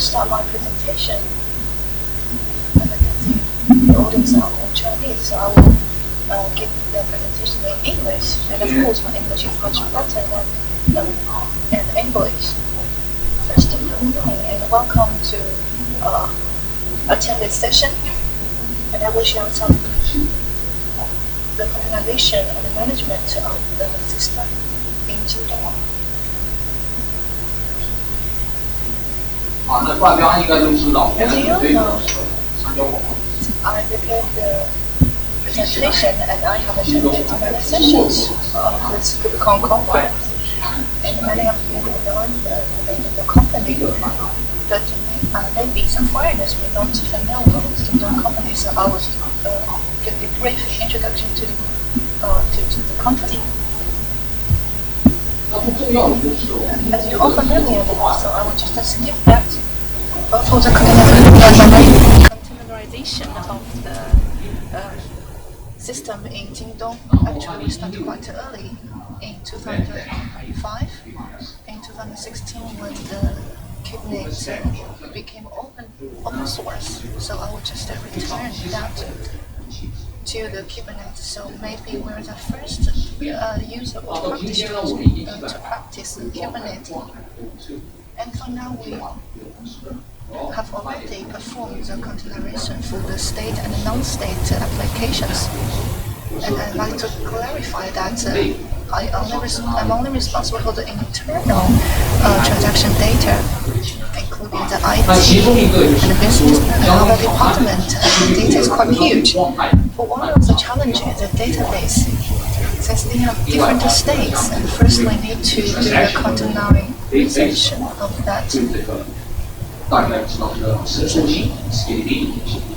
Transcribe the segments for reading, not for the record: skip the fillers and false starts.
start my presentation. As I can see, the audience are all Chinese, so I will give the presentation in English. And of course, my English is much better than English. First, good morning and welcome to attend this session. And I will share some the coordination and the management of the system in Jingdong. As you know, I prepared the presentation and I have attended many sessions with KubeCon conference. And many of you know the company, but maybe some foreigners may not familiar with the company, so I will give a brief introduction to the company. As you all familiar with, so I will just skip that. For the containerization of the system in Jingdong, actually we started quite early in 2005. In 2016, when the Kubernetes became open source, so I will just return that to the Kubernetes. So maybe we're the first user or practitioners to practice Kubernetes. And for now, we have already performed the containerization for the state and non-state applications. And I'd like to clarify that I'm only responsible for the internal transaction data, including the IT and the business and other department. The data is quite huge. For one of the challenges, the database, since they have different states, and first we need to do the containerization of that.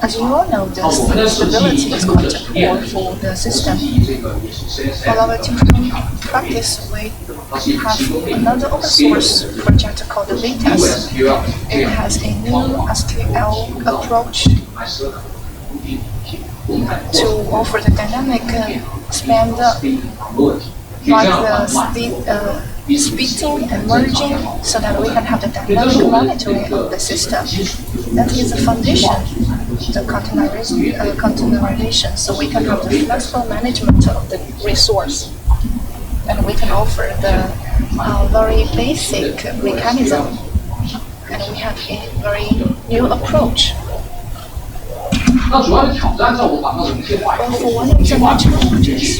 As you all know, the stability is quite poor for the system. For our different practice, we have another open source project called Vitess. It has a new SQL approach to offer the dynamic span, like the splitting and merging, so that we can have the dynamic monitoring of the system. That is the foundation, the containerization, so we can have the flexible management of the resource. And we can offer the very basic mechanism. And we have a very new approach. Well, for one of the challenges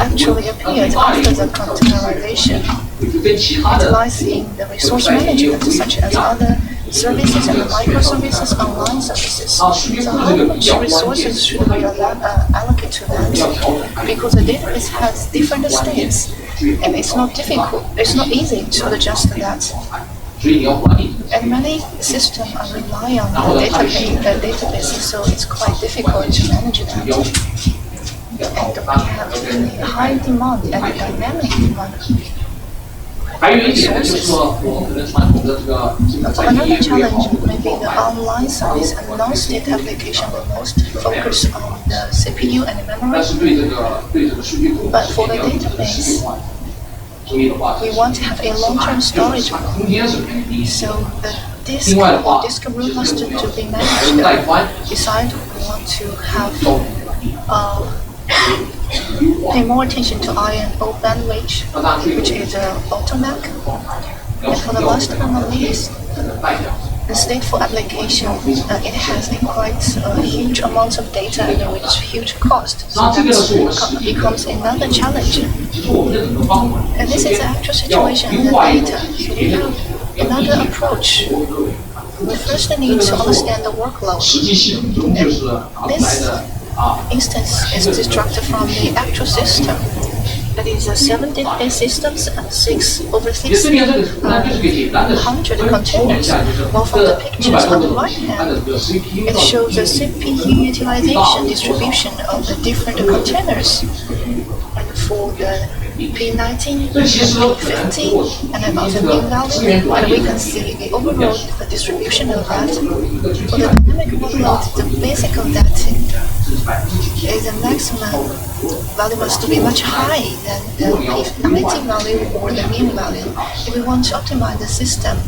actually appeared after the containerization. It lies in the resource management, such as other services and the microservices, online services. So how much resources should we allocate to that? Because the database has different states, and it's not easy to adjust that. And many systems rely on the database, so it's quite difficult to manage that. And we have a high demand and a dynamic demand resources. Another challenge may be the online service and non-state application will most focus on the CPU and the memory. But for the database, we want to have a long-term storage room. So the disk room has to be managed. Besides, we want to have pay more attention to I/O bandwidth, which is a bottleneck. And for the last but not least, the stateful application, it has a quite huge amount of data and with huge cost. So that becomes another challenge. And this is the actual situation in the data. So we have another approach. We first need to understand the workload. And this instance is extracted from the actual system. That is 7 database systems and 600 containers. While from the pictures on the right hand, it shows the CPU utilization distribution of the different containers. And for the P19, P50, and about the mean value, and we can see the overall distribution of that. For the dynamic workload, the basic of that is the maximum value must be much higher than the P19 value or the mean value. If we want to optimize the system,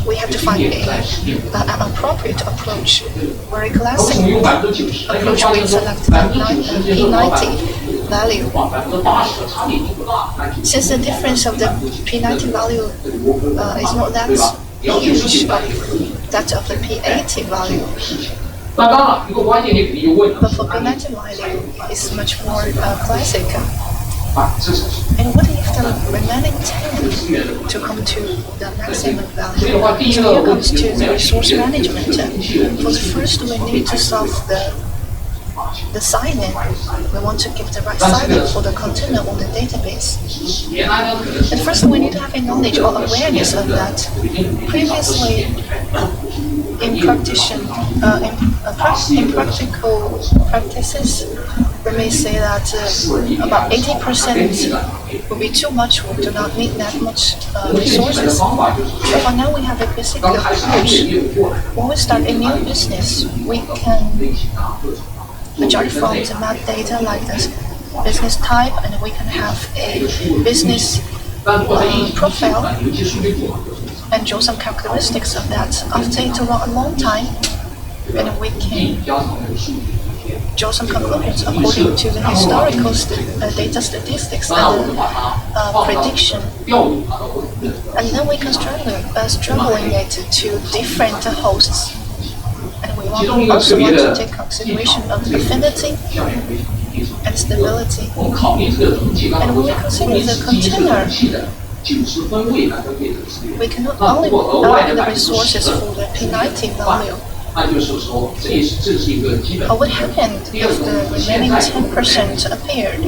we have to find an appropriate approach. Very classic approach, we select the P90 value. Since the difference of the P90 value is not that huge of that of the P80 value, but for P90 value, it's much more classic. And what if the remaining 10 to come to the maximum value? So here comes to the resource management. For the first, we need to solve the sign-in. We want to give the right sign-in for the container on the database. And first, we need to have a knowledge or awareness of that. Previously, in practical practices, we may say that about 80% will be too much. We do not need that much resources. But for now, we have a basic approach. When we start a new business, we can judge from the map data like this business type, and we can have a business profile and draw some characteristics of that. After it run a long time, and we can draw some conclusions according to the historical data statistics and prediction. And then we can struggling it to different hosts. And we also want to take consideration of affinity and stability. And when we consider the container, we cannot only allocate the resources for the P90 value. What happened if the remaining 10% appeared?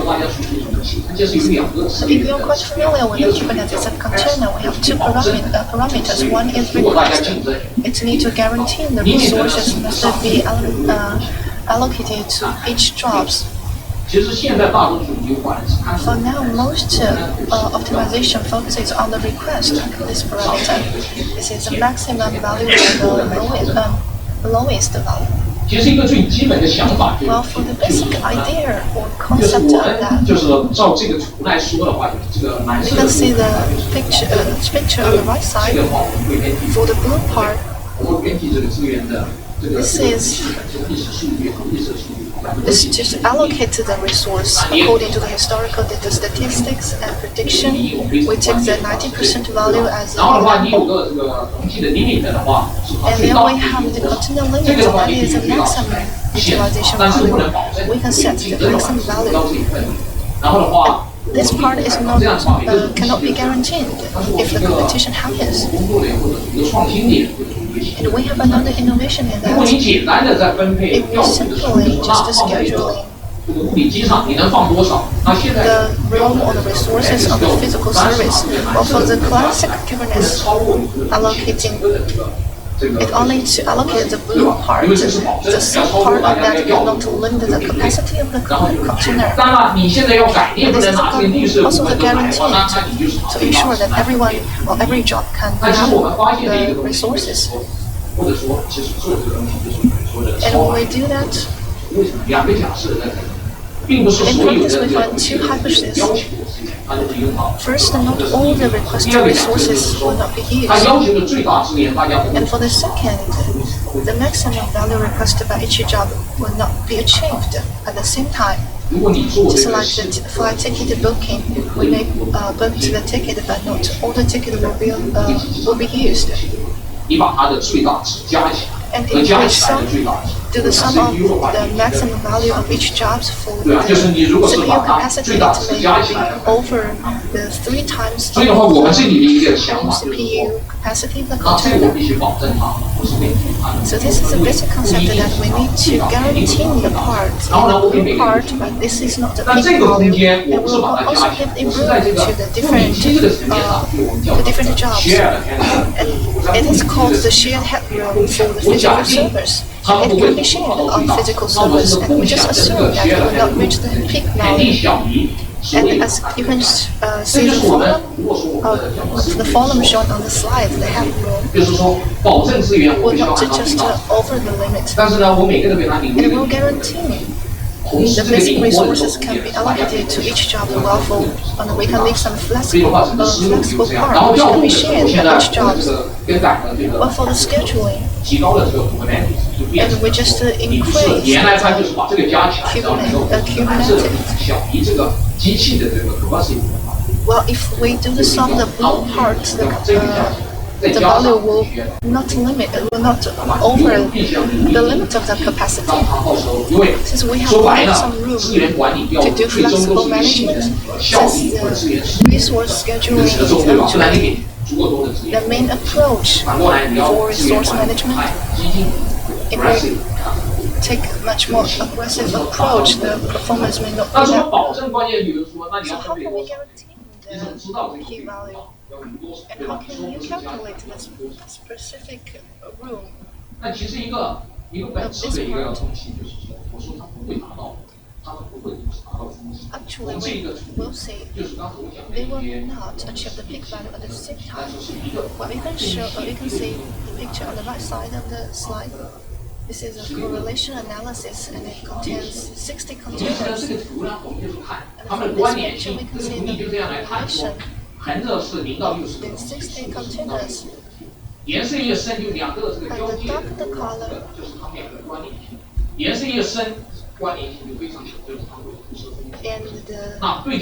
So if you're quite familiar with the Kubernetes and container, we have two parameters. One is request. It needs to guarantee the resources must be allocated to each jobs. For now, most optimization focuses on the request of this parameter. This is the maximum value and the lowest value. Well, for the basic idea or concept of that, you can see the picture on the right side. For the blue part, this is just allocate the resource according to the historical data statistics and prediction. We take the 90% value as an example. And then we have the container limit, that is the maximum utilization value. We can set the maximum value. This part is not cannot be guaranteed if the competition happens. And we have another innovation in that. If we simply just scheduling the room or the resources of the physical service, or for the classic Kubernetes allocating, it only to allocate the blue part. The sub part of that will not limit the capacity of the container. And this is also the guarantee to ensure that everyone or every job can have the resources. And when we do that, in practice we find two hypotheses. First, not all the requested resources will not be used. And for the second, the maximum value requested by each job will not be achieved at the same time. Just like the flight ticket booking, we may book the ticket, but not all the tickets will be used. And if we do the sum of the maximum value of each job for the CPU capacity, it may be over the 3 times the CPU capacity of the container. So this is a basic concept that we need to guarantee the part, the blue part, but this is not the big value. And we will also give a room to the different jobs. And it is called the shared headroom for the physical servers. It can be shared on physical servers, and we just assume that it will not reach the peak value. And as you can see the column shown on the slide, the headroom will not just over the limit. And it will guarantee the basic resources can be allocated to each job lawful, and we can leave some flexible part which can be shared for each job. But for the scheduling, and we just increase Kubernetes. Well, if we do the sum, the blue part, the value will not over the limit of the capacity. Since we have left some room to do flexible management, since the resource scheduling is actually the main approach for resource management, if we take a much more aggressive approach, the performance may not be that good. So how can we guarantee the key value? And how can you calculate this specific room of this part? Actually, we'll see they will not achieve the peak value at the same time. But you can see the picture on the right side of the slide. This is a correlation analysis, and it contains 60 containers. And from this picture, we can see the correlation of the 60 containers. And the darker the color, and the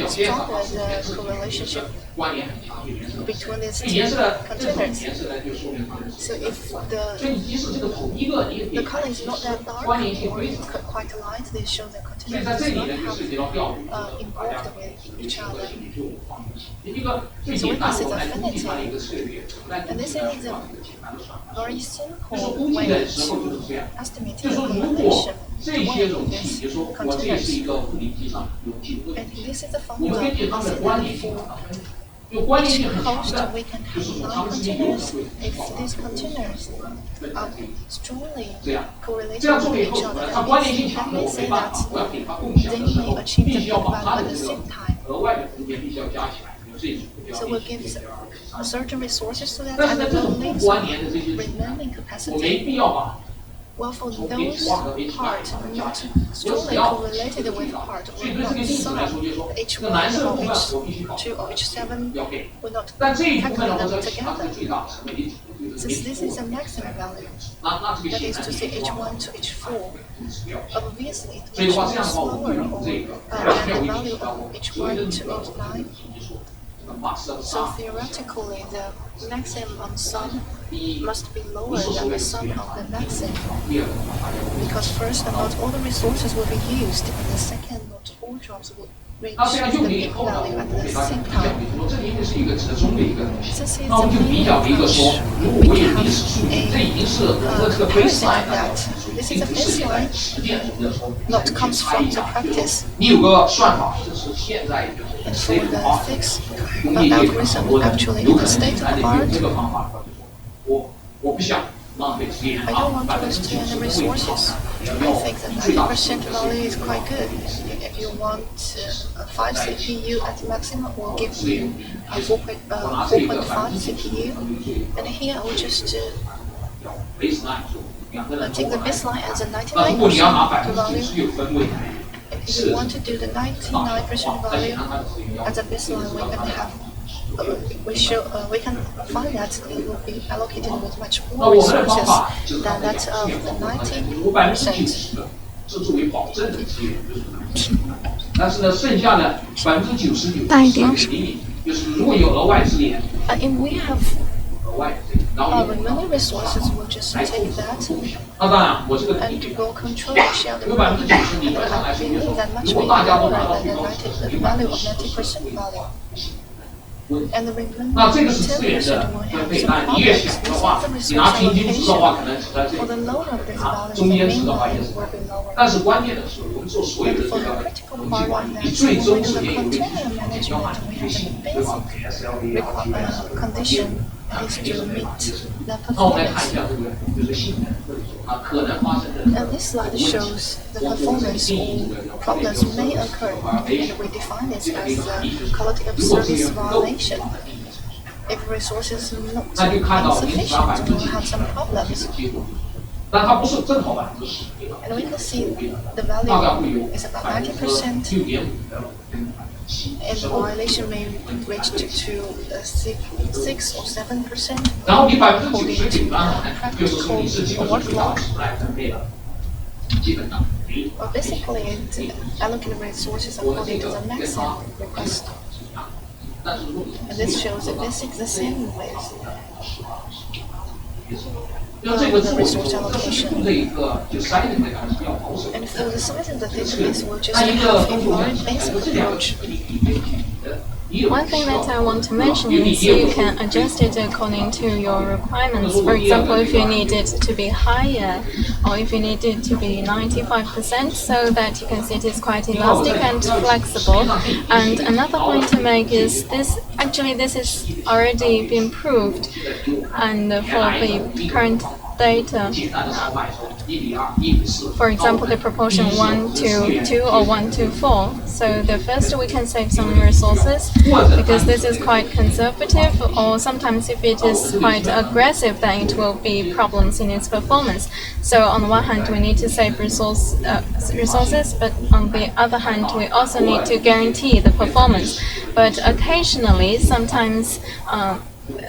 stronger the relationship between these two containers. So if the color is not that dark or quite light, they show the containers do not have involved with each other. So we can see the affinity. And this is a very simple way to estimate the correlation between these containers. And this is the formula for each host. We can have 9 containers. If these containers are strongly correlated with each other, that may say that they may achieve the peak value at the same time. So we'll give certain resources to that, and we'll leave some remaining capacity. Well, for those parts not strongly correlated with part, will not sum H1 or H2 or H7, will not calculate them together. Since this is a maximum value, that is to say H1 to H4, obviously it will be slower than the value of H1 to H9. So theoretically, the maximum sum must be lower than the sum of the maximum, because first, not all the resources will be used, and the second, not all jobs will reach the peak value at the same time. Since it's a main approach, we can have a comparison of that. This is a baseline that comes from the practice. And for the fixed algorithm, actually, in the state of art, I don't want to waste any resources. I think that 90% value is quite good. If you want 5 CPU at maximum, we'll give you a 4.5 CPU. And here I will just take the baseline as a 99% value. If you want to do the 99% value as a baseline, we can have we can find that it will be allocated with much more resources than that of the 90%. And we have remaining resources, we'll just take that and we'll control the shared room. And I believe that much will be lower than the value of 90% value. And the remaining 10% will have some problems with the resource allocation. For the lower of this value, the main value will be lower. And for the critical part of that, when we do the container management, we have the basic condition is to meet the performance. And this slide shows the performance or problems may occur, and we define this as a quality of service violation. If resources are not insufficient, we'll have some problems. And we can see the value is about 90%, and the violation may reach to 6 or 7% according to practical workload. Well, basically, it allocates resources according to the maximum request. And this shows that this is the same with the resource allocation. And for the size of the database, we'll just have a more basic approach. One thing that I want to mention is you can adjust it according to your requirements. For example, if you need it to be higher or if you need it to be 95%, so that you can see it is quite elastic and flexible. And another point to make is this is already been proved, and for the current data, for example, the proportion 1 to 2 or 1 to 4. So the first we can save some resources because this is quite conservative, or sometimes if it is quite aggressive, then it will be problems in its performance. So on the one hand, we need to save resources, but on the other hand, we also need to guarantee the performance. But occasionally, sometimes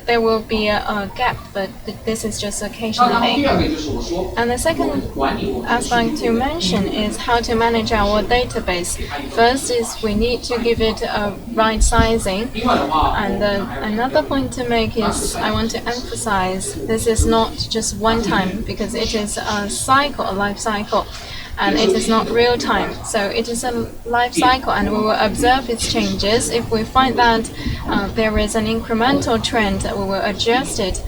there will be a gap, but this is just occasionally. And the second aspect to mention is how to manage our database. First is we need to give it a right sizing. And another point to make is I want to emphasize this is not just one time, because it is a cycle, a life cycle. And it is not real time. So it is a life cycle, and we will observe its changes. If we find that there is an incremental trend, we will adjust it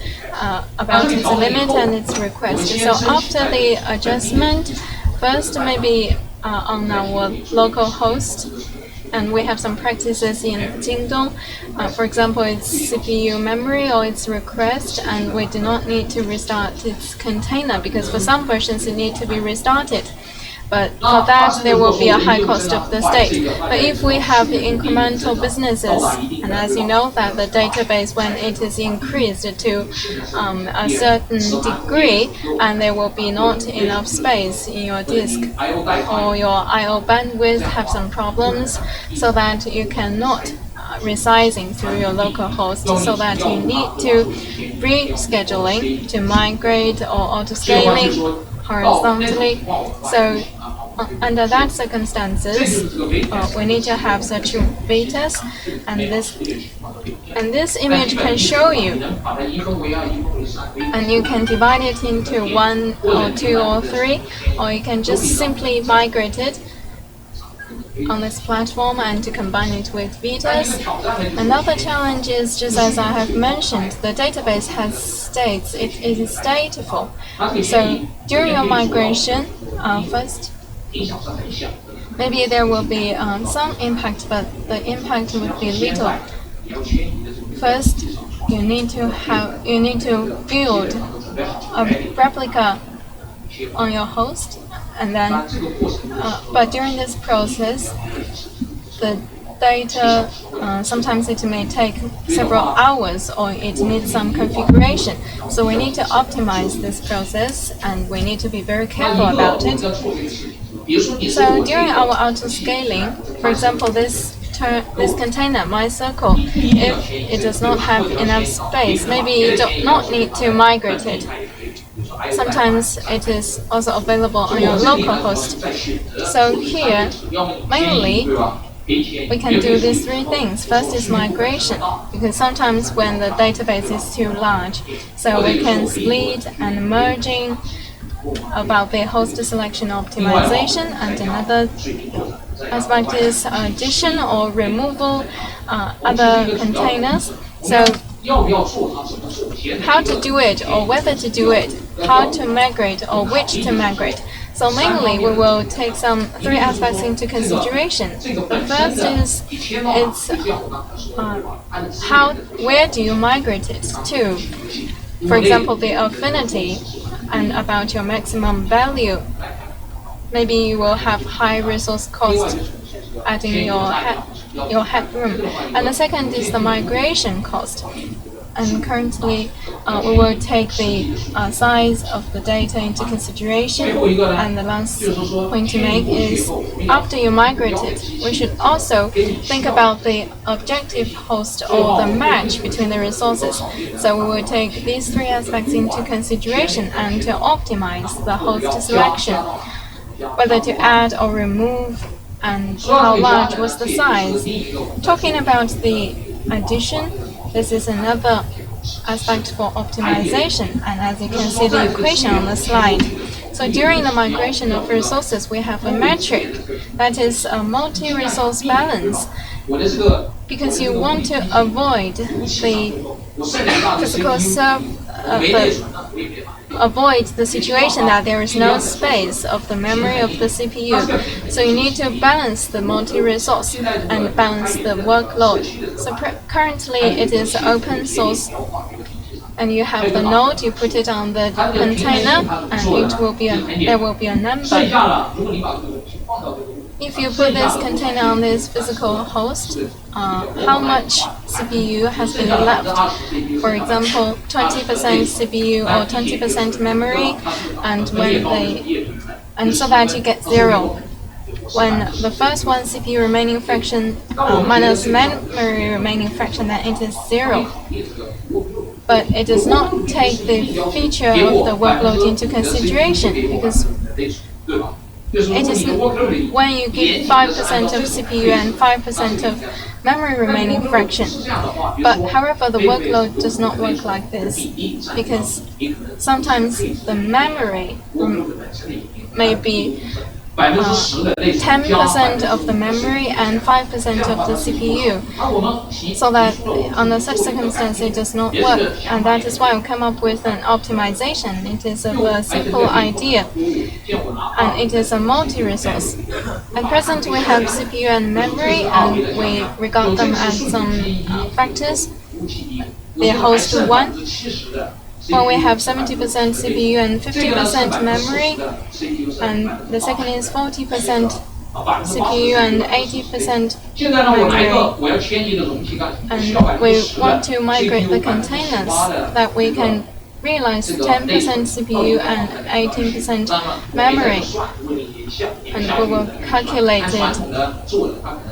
about its limit and its request. So after the adjustment, first maybe on our local host, and we have some practices in Jingdong. For example, its CPU memory or its request, and we do not need to restart its container because for some versions it needs to be restarted. But for that, there will be a high cost of the state. But if we have incremental businesses, and as you know that the database, when it is increased to a certain degree, and there will be not enough space in your disk, or your I/O bandwidth have some problems, so that you cannot resizing through your local host, so that you need to rescheduling to migrate or auto-scaling horizontally. So under that circumstances, we need to have such Vitess, and this image can show you, and you can divide it into 1 or 2 or 3, or you can just simply migrate it on this platform and to combine it with Vitess. Another challenge is, just as I have mentioned, the database has states. It is stateful. So during your migration, first, maybe there will be some impact, but the impact would be little. First, you need to build a replica on your host, and then, but during this process, the data sometimes it may take several hours, or it needs some configuration. So we need to optimize this process, and we need to be very careful about it. So during our auto-scaling, for example, this container, MySQL, if it does not have enough space, maybe you do not need to migrate it. Sometimes it is also available on your local host. So here, mainly, we can do these 3 things. First is migration, because sometimes when the database is too large, so we can split and merging about the host selection optimization, and another aspect is addition or removal other containers. So how to do it, or whether to do it, how to migrate or which to migrate. So mainly we will take some 3 aspects into consideration. The first is where do you migrate it to? For example, the affinity and about your maximum value. Maybe you will have high resource cost adding your headroom. And the second is the migration cost. And currently, we will take the size of the data into consideration. And the last point to make is, after you migrate it, we should also think about the objective host or the match between the resources. So we will take these three aspects into consideration and to optimize the host selection, whether to add or remove, and how large was the size. Talking about the addition, this is another aspect for optimization, and as you can see the equation on the slide. So during the migration of resources, we have a metric that is a multi-resource balance, because you want to avoid the physical avoid the situation that there is no space of the memory of the CPU. So you need to balance the multi-resource and balance the workload. So currently it is open source, and you have the node, you put it on the container, and there will be a number. If you put this container on this physical host, how much CPU has been left? For example, 20% CPU or 20% memory, and so that you get 0. When the first one CPU remaining fraction minus memory remaining fraction, then it is 0. But it does not take the feature of the workload into consideration, because it is when you give 5% of CPU and 5% of memory remaining fraction. But however, the workload does not work like this, because sometimes the memory may be 10% of the memory and 5% of the CPU, so that under such circumstances it does not work, and that is why we come up with an optimization. It is a simple idea, and it is a multi-resource. At present we have CPU and memory, and we regard them as some factors. They host 1. When we have 70% CPU and 50% memory, and the second is 40% CPU and 80% memory. And we want to migrate the containers that we can realize 10% CPU and 18% memory, and we will calculate it.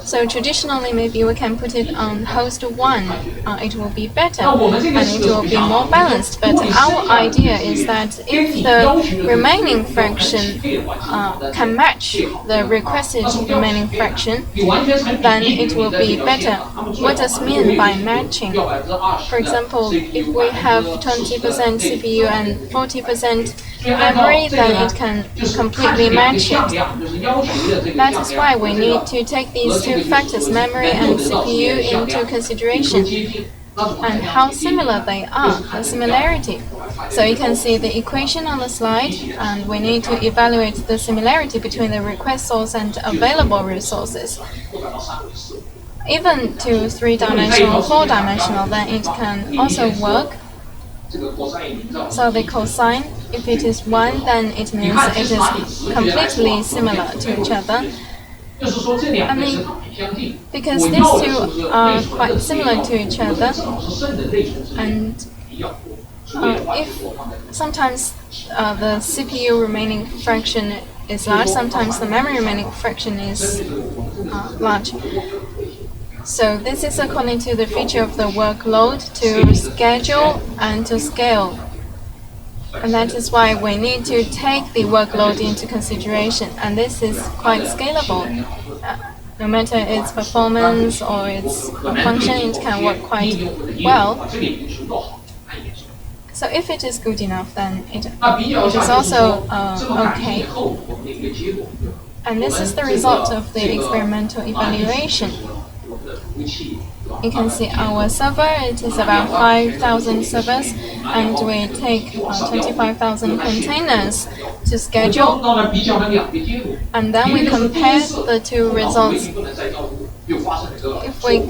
So traditionally, maybe we can put it on host 1. It will be better, and it will be more balanced. But our idea is that if the remaining fraction can match the requested remaining fraction, then it will be better. What does mean by matching? For example, if we have 20% CPU and 40% memory, then it can completely match it. That is why we need to take these two factors, memory and CPU, into consideration, and how similar they are, the similarity. So you can see the equation on the slide, and we need to evaluate the similarity between the request source and available resources. Even to 3-dimensional, 4-dimensional, then it can also work. So the cosine, if it is 1, then it means it is completely similar to each other. Because these two are quite similar to each other, and if sometimes the CPU remaining fraction is large, sometimes the memory remaining fraction is large. So this is according to the feature of the workload to schedule and to scale. And that is why we need to take the workload into consideration. And this is quite scalable. No matter its performance or its function, it can work quite well. So if it is good enough, then it is also okay. And this is the result of the experimental evaluation. You can see our server, it is about 5,000 servers, and we take 25,000 containers to schedule, and then we compare the two results. If we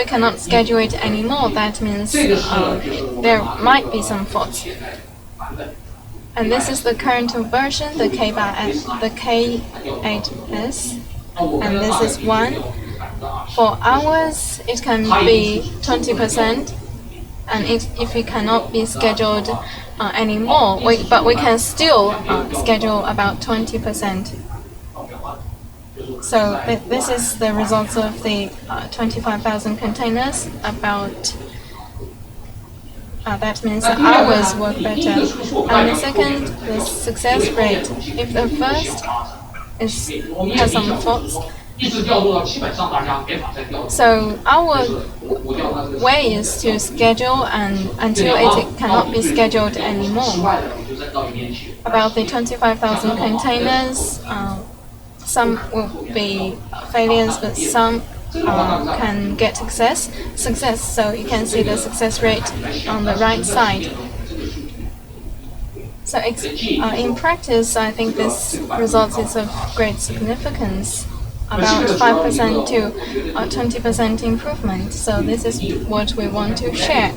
cannot schedule it anymore, that means there might be some faults. And this is the current version, the K8S, and this is 1. For hours, it can be 20%, and if it cannot be scheduled anymore, but we can still schedule about 20%. So this is the results of the 25,000 containers. About that means the hours work better. And the second, the success rate. If the first has some faults, so our way is to schedule until it cannot be scheduled anymore. About the 25,000 containers, some will be failures, but some can get success. So you can see the success rate on the right side. So in practice, I think this result is of great significance, about 5% to 20% improvement. So this is what we want to share.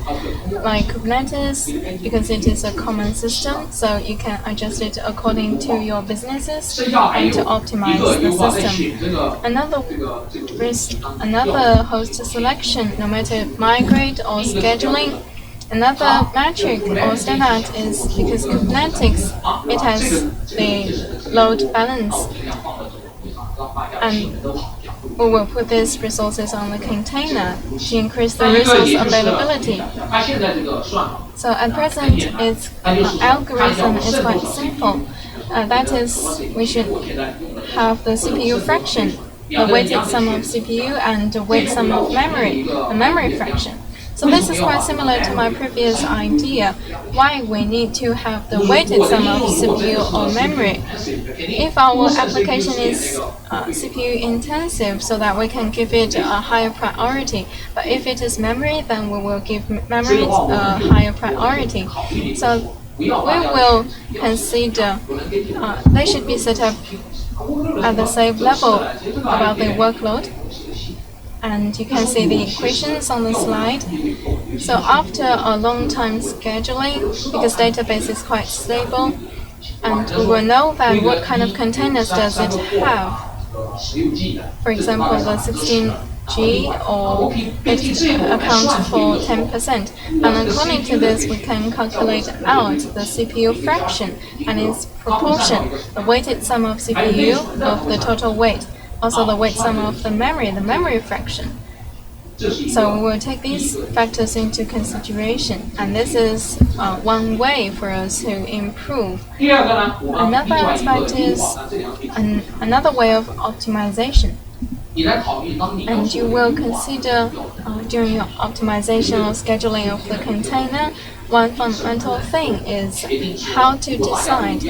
Like Kubernetes, because it is a common system, so you can adjust it according to your businesses and to optimize the system. Another host selection, no matter migrate or scheduling. Another metric or standard is because Kubernetes, it has the load balance, and we will put these resources on the container to increase the resource availability. So at present, its algorithm is quite simple. That is, we should have the CPU fraction, the weighted sum of CPU and the weighted sum of memory, the memory fraction. So this is quite similar to my previous idea, why we need to have the weighted sum of CPU or memory. If our application is CPU intensive, so that we can give it a higher priority. But if it is memory, then we will give memory a higher priority. So we will consider they should be set up at the same level about the workload. And you can see the equations on the slide. So after a long time scheduling, because database is quite stable, and we will know that what kind of containers does it have. For example, the 16G, or it accounts for 10%. And according to this, we can calculate out the CPU fraction and its proportion, the weighted sum of CPU of the total weight. Also the weight sum of the memory fraction. So we will take these factors into consideration, and this is one way for us to improve. Another aspect is another way of optimization. And you will consider during your optimization or scheduling of the container, one fundamental thing is how to decide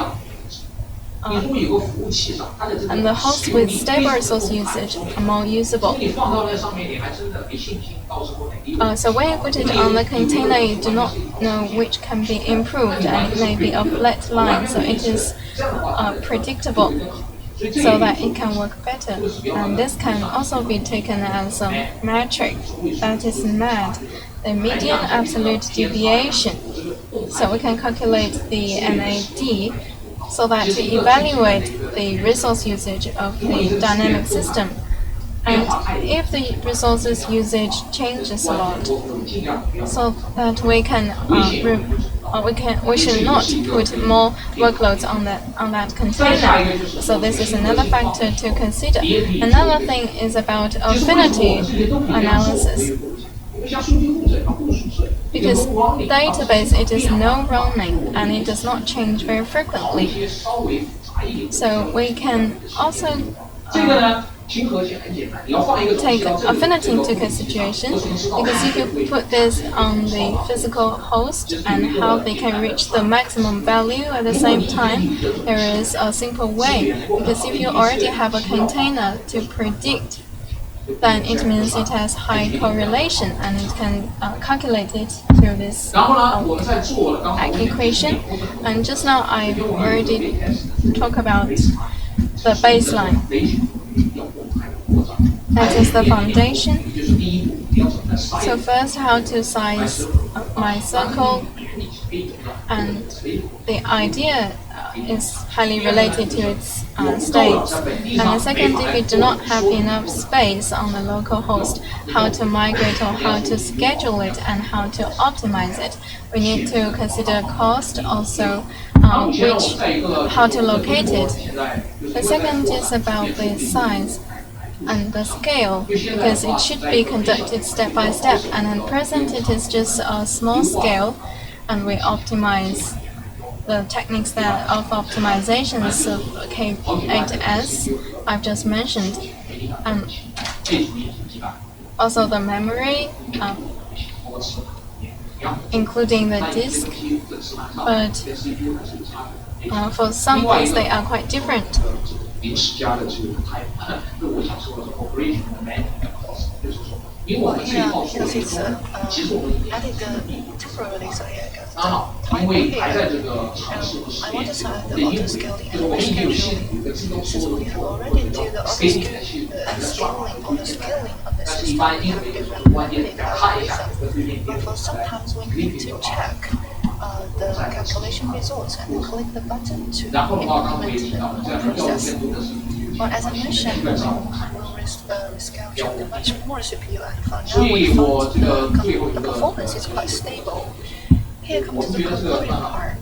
and the hosts with stable resource usage are more usable. So when you put it on the container, you do not know which can be improved, and it may be a flat line, so it is predictable, so that it can work better. And this can also be taken as a metric, that is MAD, the median absolute deviation. So we can calculate the MAD, so that to evaluate the resource usage of the dynamic system. And if the resources usage changes a lot, so that we should not put more workloads on that container. So this is another factor to consider. Another thing is about affinity analysis. Because database, it is no roaming and it does not change very frequently. So we can also take affinity into consideration, because if you put this on the physical host and how they can reach the maximum value at the same time, there is a simple way. Because if you already have a container to predict, then it means it has high correlation, and it can calculate it through this equation. And just now I've already talked about the baseline. That is the foundation. So first, how to size MySQL, and the idea is highly related to its state. And the second, if you do not have enough space on the local host, how to migrate or how to schedule it and how to optimize it. We need to consider cost, also how to locate it. The second is about the size and the scale, because it should be conducted step by step, and at present it is just a small scale, and we optimize the techniques of optimizations of K8s I've just mentioned, and also the memory, including the disk, but for some things they are quite different. Well, yeah, because it's added temporarily, so yeah, I got time here. I want to add the auto-scaling and rescheduling. Since we have already do the auto-scaling or the scaling of the system, we have evaluated algorithms. But for sometimes we need to check the calculation results and click the button to implement the process. Well, as I mentioned, we'll reschedule much more CPU, and for now we found the performance is quite stable. Here comes the concluding part.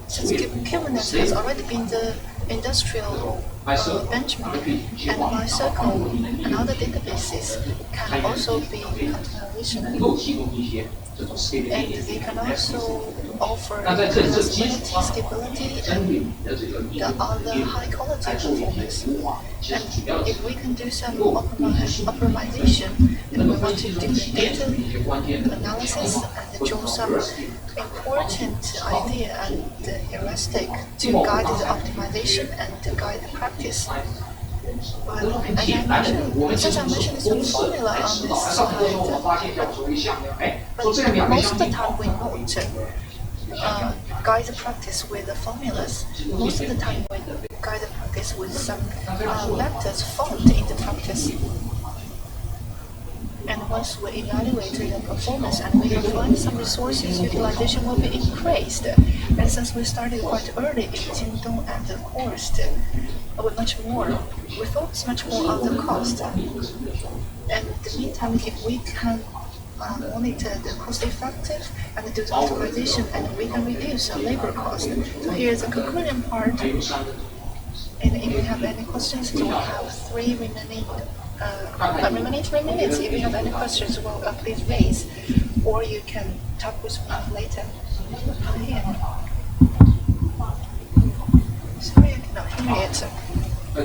Since Kubernetes has already been the industrial benchmark, and MySQL and other databases can also be containerization. And they can also offer stability and the other high quality performance. And if we can do some optimization, and we want to do data analysis and draw some important idea and heuristic to guide the optimization and to guide the practice. Since I mentioned some formula on this slide, but most of the time we not guide the practice with the formulas. Most of the time we guide the practice with some methods found in the practice. And once we evaluate the performance and we find some resources, utilization will be increased. And since we started quite early in Jingdong and the course, we focus much more on the cost. And in the meantime, if we can monitor the cost effective and do the optimization, and we can reduce the labor cost. So here's the conclusion part. And if you have any questions, we have 3 remaining 3 minutes. If you have any questions, well, please raise, or you can talk with me later. Sorry, I cannot hear it. The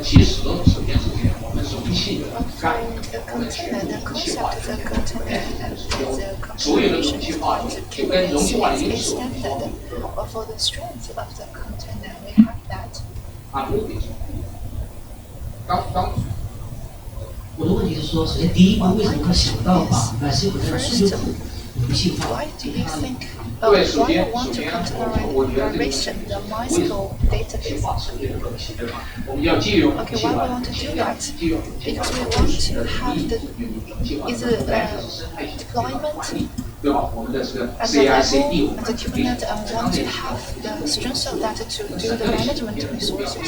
concept of the container and the configuration is quite Kubernetes is standard. But for the strength of the container, we have that. 我的问题是说，首先第一步为什么会想到把MySQL的数据库母性化？ Why do you think why you want to containerize the MySQL database? Okay, why we want to do that? Because we want to have the deployment at the level at the Kubernetes, and we want to have the strength of that to do the management resources.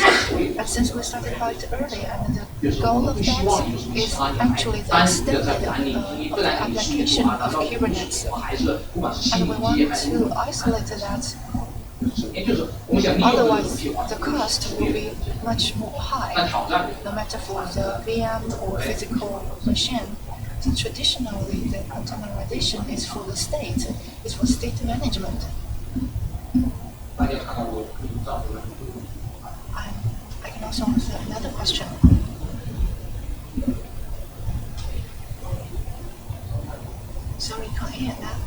And since we started quite early, and the goal of that is actually the extended of the application of Kubernetes, and we want to isolate that. Otherwise, the cost will be much more high, no matter for the VM or physical machine. So traditionally, the containerization is for the state, it's for state management. I can also answer another question. Sorry, can't hear that.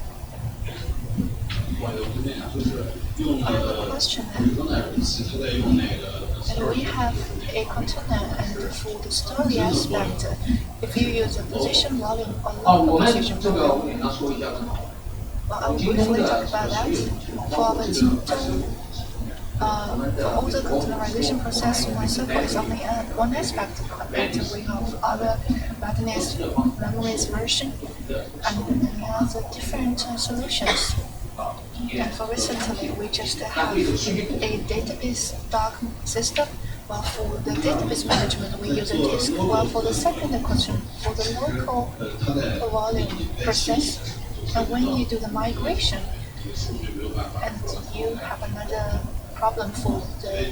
Question. And we have a container, and for the story aspect, if you use a position volume or local position volume, well, I will briefly talk about that. For our Jingdong, for all the containerization process, MySQL is only one aspect of it. We have other memories version, and many other different solutions. And for recently, we just have a database dark system. Well, for the database management, we use a disk. Well, for the second question, for the local volume process, and when you do the migration, and you have another problem for the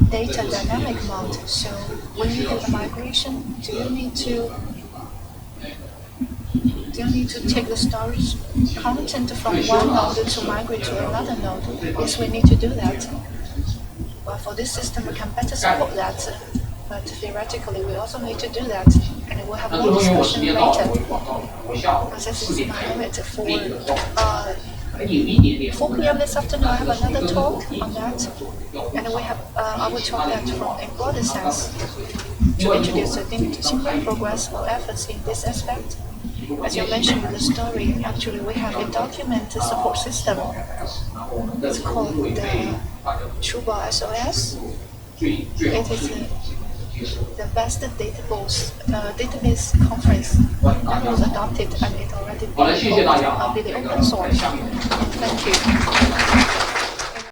data dynamic mode. So when you do the migration, do you need to take the storage content from one node to migrate to another node? Yes, we need to do that. Well, for this system, we can better support that. But theoretically, we also need to do that. And we'll have more discussion later. Because this is my limit for 4 p.m. this afternoon. I have another talk on that. And we have, I will talk that from a broader sense to introduce a single progress or efforts in this aspect. As you mentioned in the story, actually we have a document support system. It's called the Chuba SOS. It is the best database conference that was adopted, and it already been the open source. Thank you.